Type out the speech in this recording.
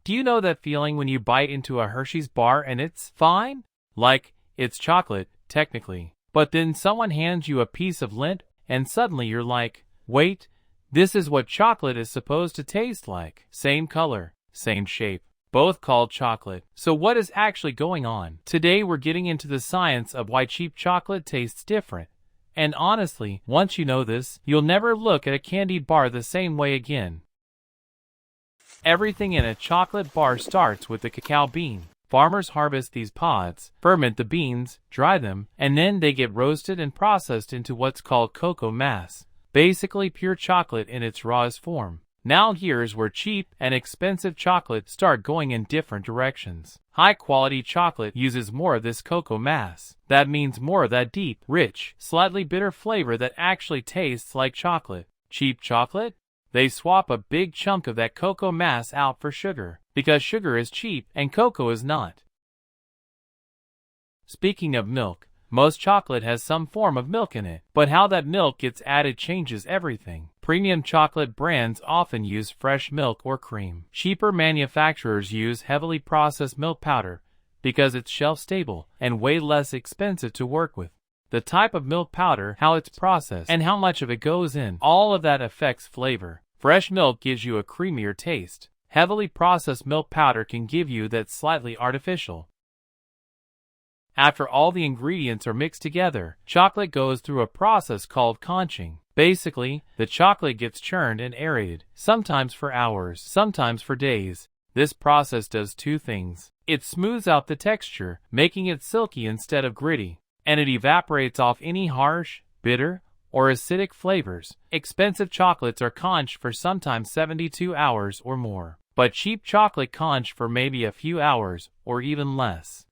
Do you know that feeling when you bite into a Hershey's bar and it's fine? Like, it's chocolate, technically. But then someone hands you a piece of lint and suddenly you're like, wait, this is what chocolate is supposed to taste like. Same color, same shape, both called chocolate. So what is actually going on? Today we're getting into the science of why cheap chocolate tastes different. And honestly, once you know this, you'll never look at a candied bar the same way again. Everything in a chocolate bar starts with the cacao bean. Farmers harvest these pods, ferment the beans, dry them, and then they get roasted and processed into what's called cocoa mass, basically pure chocolate in its rawest form. Now here's where cheap and expensive chocolate start going in different directions. High-quality chocolate uses more of this cocoa mass. That means more of that deep, rich, slightly bitter flavor that actually tastes like chocolate. Cheap chocolate? They swap a big chunk of that cocoa mass out for sugar, because sugar is cheap and cocoa is not. Speaking of milk, most chocolate has some form of milk in it, but how that milk gets added changes everything. Premium chocolate brands often use fresh milk or cream. Cheaper manufacturers use heavily processed milk powder because it's shelf-stable and way less expensive to work with. The type of milk powder, how it's processed, and how much of it goes in, all of that affects flavor. Fresh milk gives you a creamier taste. Heavily processed milk powder can give you that slightly artificial. After all the ingredients are mixed together, chocolate goes through a process called conching. Basically, the chocolate gets churned and aerated, sometimes for hours, sometimes for days. This process does two things. It smooths out the texture, making it silky instead of gritty, and it evaporates off any harsh, bitter, or acidic flavors. Expensive chocolates are conched for sometimes 72 hours or more, but cheap chocolate conched for maybe a few hours or even less.